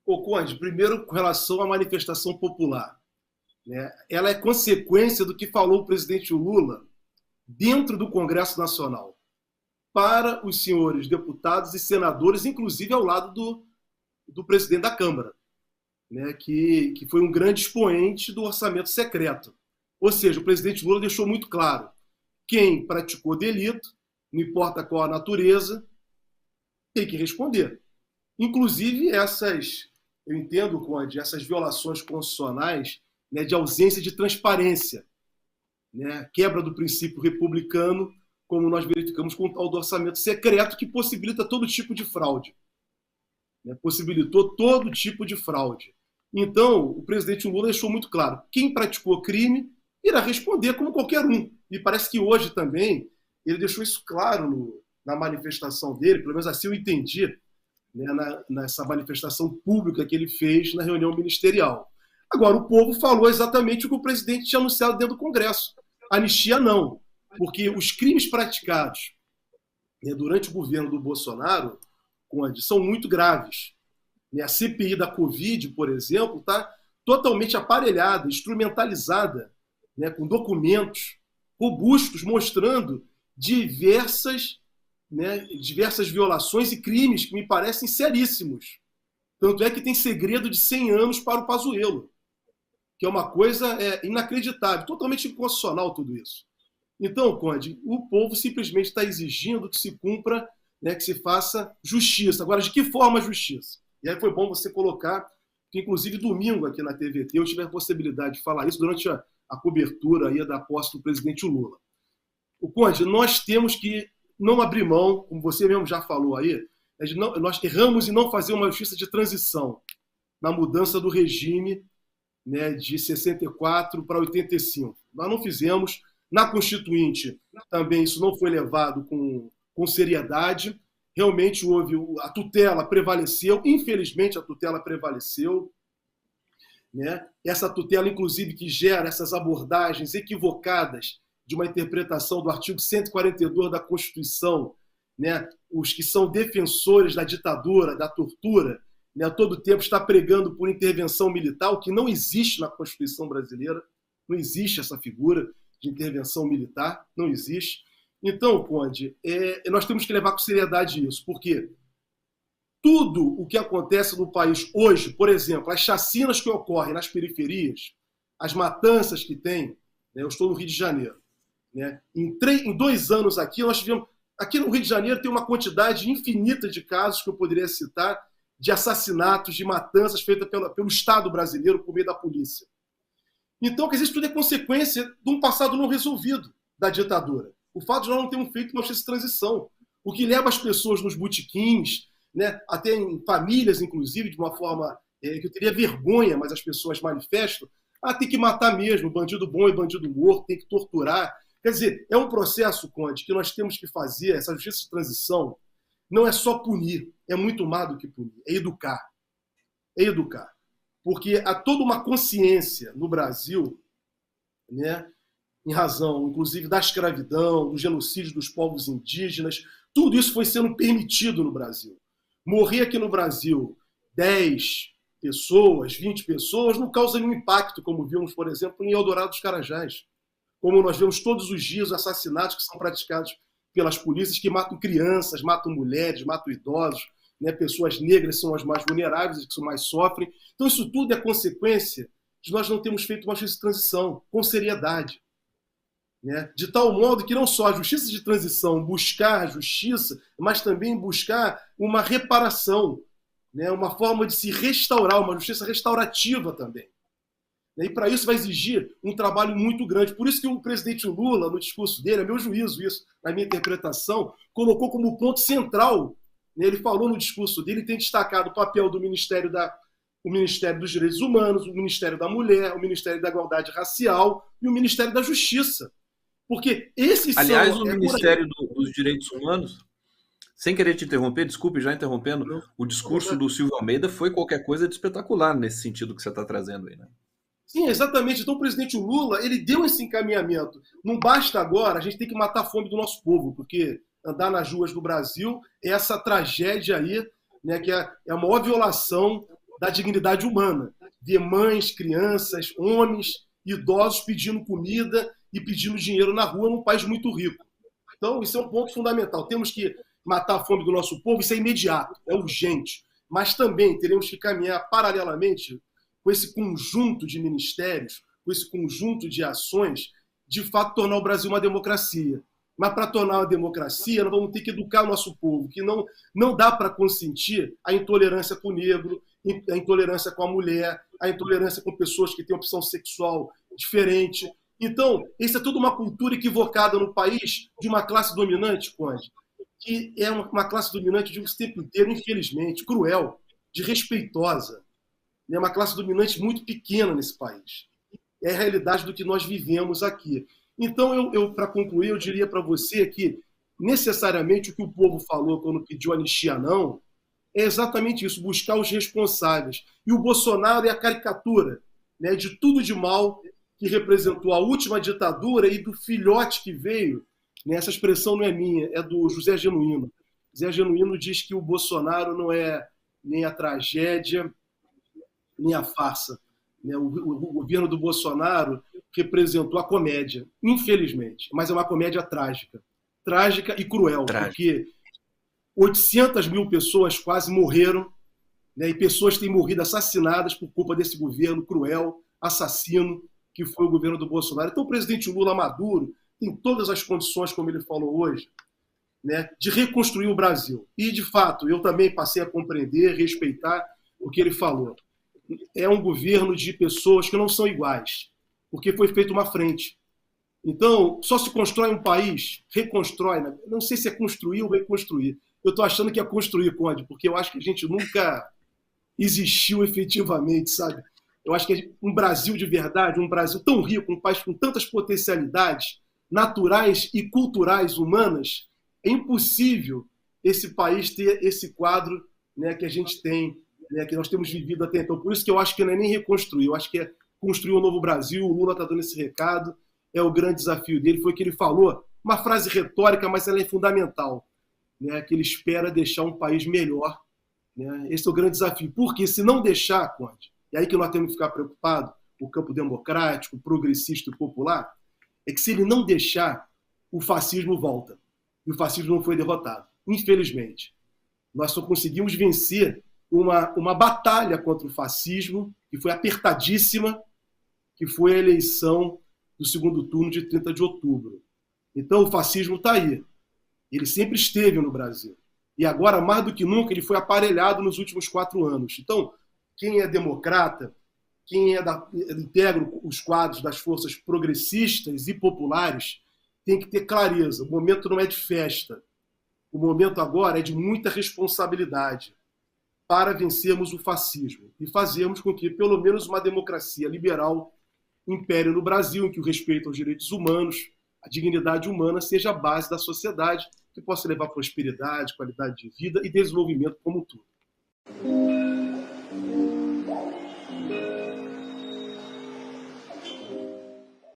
Ô, Conde, primeiro com relação à manifestação popular, né? Ela é consequência do que falou o presidente Lula dentro do Congresso Nacional, para os senhores deputados e senadores, inclusive ao lado do presidente da Câmara, né? Que foi um grande expoente do orçamento secreto. Ou seja, o presidente Lula deixou muito claro: quem praticou delito, não importa qual a natureza, tem que responder. Inclusive eu entendo, Conde, essas violações constitucionais, né, de ausência de transparência, né, quebra do princípio republicano, como nós verificamos com o tal do orçamento secreto, que possibilita todo tipo de fraude. Né, possibilitou todo tipo de fraude. Então, o presidente Lula deixou muito claro: quem praticou crime irá responder como qualquer um. E parece que hoje também ele deixou isso claro na manifestação dele, pelo menos assim eu entendi, né, nessa manifestação pública que ele fez na reunião ministerial. Agora, o povo falou exatamente o que o presidente tinha anunciado dentro do Congresso: anistia não, porque os crimes praticados, né, durante o governo do Bolsonaro, Conde, são muito graves. A CPI da Covid, por exemplo, está totalmente aparelhada, instrumentalizada, né, com documentos robustos mostrando diversas violações e crimes que me parecem seríssimos. Tanto é que tem segredo de 100 anos para o Pazuello, que é uma coisa inacreditável, totalmente inconstitucional tudo isso. Então, Conde, o povo simplesmente está exigindo que se cumpra, né, que se faça justiça. Agora, de que forma justiça? E aí foi bom você colocar que, inclusive, domingo aqui na TVT, eu tive a possibilidade de falar isso durante a cobertura aí da posse do presidente Lula. O Conde, nós temos que não abrir mão, como você mesmo já falou aí, nós erramos em não fazer uma justiça de transição na mudança do regime, né, de 64 para 85. Nós não fizemos. Na Constituinte, também isso não foi levado com seriedade. Realmente a tutela prevaleceu, infelizmente a tutela prevaleceu, né? Essa tutela, inclusive, que gera essas abordagens equivocadas de uma interpretação do artigo 142 da Constituição, né? Os que são defensores da ditadura, da tortura, né, a todo tempo está pregando por intervenção militar, o que não existe na Constituição brasileira, não existe essa figura de intervenção militar, não existe. Então, Conde, nós temos que levar com seriedade isso, porque tudo o que acontece no país hoje, por exemplo, as chacinas que ocorrem nas periferias, as matanças que tem, né, eu estou no Rio de Janeiro, né, em 2 anos aqui, nós tivemos. Aqui no Rio de Janeiro tem uma quantidade infinita de casos que eu poderia citar, de assassinatos, de matanças feitas pelo Estado brasileiro por meio da polícia. Então, quer dizer, isso tudo é consequência de um passado não resolvido da ditadura. O fato de nós não termos feito uma justiça de transição, o que leva as pessoas nos botequins, né, até em famílias, inclusive, de uma forma que eu teria vergonha, mas as pessoas manifestam, tem que matar mesmo, bandido bom e bandido morto, tem que torturar. Quer dizer, é um processo, Conde, que nós temos que fazer, essa justiça de transição, não é só punir, é muito mais do que punir, é educar. É educar. Porque há toda uma consciência no Brasil, né, em razão, inclusive, da escravidão, do genocídio dos povos indígenas, tudo isso foi sendo permitido no Brasil. Morrer aqui no Brasil 10 pessoas, 20 pessoas, não causa nenhum impacto, como vimos, por exemplo, em Eldorado dos Carajás. Como nós vemos todos os dias assassinatos que são praticados pelas polícias, que matam crianças, matam mulheres, matam idosos, né? Pessoas negras são as mais vulneráveis, que mais sofrem. Então isso tudo é consequência de nós não termos feito uma justiça de transição com seriedade, né? De tal modo que não só a justiça de transição buscar a justiça, mas também buscar uma reparação, né? Uma forma de se restaurar, uma justiça restaurativa também. E para isso vai exigir um trabalho muito grande. Por isso que o presidente Lula, no discurso dele, é meu juízo isso, na minha interpretação, colocou como ponto central, né? Ele falou no discurso dele, tem destacado o papel do Ministério dos Direitos Humanos, o Ministério da Mulher, o Ministério da Igualdade Racial e o Ministério da Justiça. Porque esses Aliás, o Ministério dos Direitos Humanos, sem querer te interromper, desculpe já interrompendo, o discurso do Silvio Almeida foi qualquer coisa de espetacular nesse sentido que você está trazendo aí, né? Sim, exatamente. Então o presidente Lula, ele deu esse encaminhamento. Não basta agora, a gente tem que matar a fome do nosso povo, porque andar nas ruas do Brasil é essa tragédia aí, né, que é a maior violação da dignidade humana. Ver mães, crianças, homens, idosos pedindo comida e pedindo dinheiro na rua num país muito rico. Então, isso é um ponto fundamental. Temos que matar a fome do nosso povo, isso é imediato, é urgente. Mas também teremos que caminhar paralelamente com esse conjunto de ministérios, com esse conjunto de ações, de fato tornar o Brasil uma democracia. Mas para tornar uma democracia, nós vamos ter que educar o nosso povo, que não dá para consentir a intolerância com o negro, a intolerância com a mulher, a intolerância com pessoas que têm opção sexual diferente. Então, isso é tudo uma cultura equivocada no país de uma classe dominante, Conde, que é uma classe dominante de um tempo inteiro, infelizmente, cruel, desrespeitosa. É uma classe dominante muito pequena nesse país. É a realidade do que nós vivemos aqui. Então, para concluir, eu diria para você que, necessariamente, o que o povo falou quando pediu anistia não, é exatamente isso, buscar os responsáveis. E o Bolsonaro é a caricatura, né, de tudo de mal que representou a última ditadura e do filhote que veio. Né, essa expressão não é minha, é do José Genuíno. José Genuíno diz que o Bolsonaro não é nem a tragédia, nem a farsa. Né, o governo do Bolsonaro representou a comédia, infelizmente, mas é uma comédia trágica. Trágica e cruel, porque 800 mil pessoas quase morreram, né, e pessoas têm morrido assassinadas por culpa desse governo cruel, assassino, que foi o governo do Bolsonaro. Então o presidente Lula Maduro tem todas as condições, como ele falou hoje, né, de reconstruir o Brasil. E, de fato, eu também passei a compreender, respeitar o que ele falou. É um governo de pessoas que não são iguais, porque foi feita uma frente. Então, só se constrói um país, reconstrói, né? Não sei se é construir ou reconstruir. Eu estou achando que é construir, Conde, porque eu acho que a gente nunca existiu efetivamente, sabe? Eu acho que um Brasil de verdade, um Brasil tão rico, um país com tantas potencialidades naturais e culturais humanas, é impossível esse país ter esse quadro, né, que a gente tem, né, que nós temos vivido até então. Por isso que eu acho que não é nem reconstruir, eu acho que é construir um novo Brasil. O Lula está dando esse recado, é o grande desafio dele, foi o que ele falou, uma frase retórica, mas ela é fundamental, né, que ele espera deixar um país melhor. Né? Esse é o grande desafio, porque se não deixar, Conde, e aí que nós temos que ficar preocupados, o campo democrático, progressista e popular, é que se ele não deixar, o fascismo volta. E o fascismo não foi derrotado, infelizmente. Nós só conseguimos vencer uma batalha contra o fascismo, que foi apertadíssima, que foi a eleição do segundo turno de 30 de outubro. Então o fascismo está aí. Ele sempre esteve no Brasil. E agora, mais do que nunca, ele foi aparelhado nos últimos 4 anos. Então, quem é democrata, quem integra os quadros das forças progressistas e populares, tem que ter clareza. O momento não é de festa. O momento agora é de muita responsabilidade para vencermos o fascismo e fazermos com que, pelo menos, uma democracia liberal impere no Brasil, em que o respeito aos direitos humanos, a dignidade humana seja a base da sociedade, que possa levar prosperidade, qualidade de vida e desenvolvimento como um todo.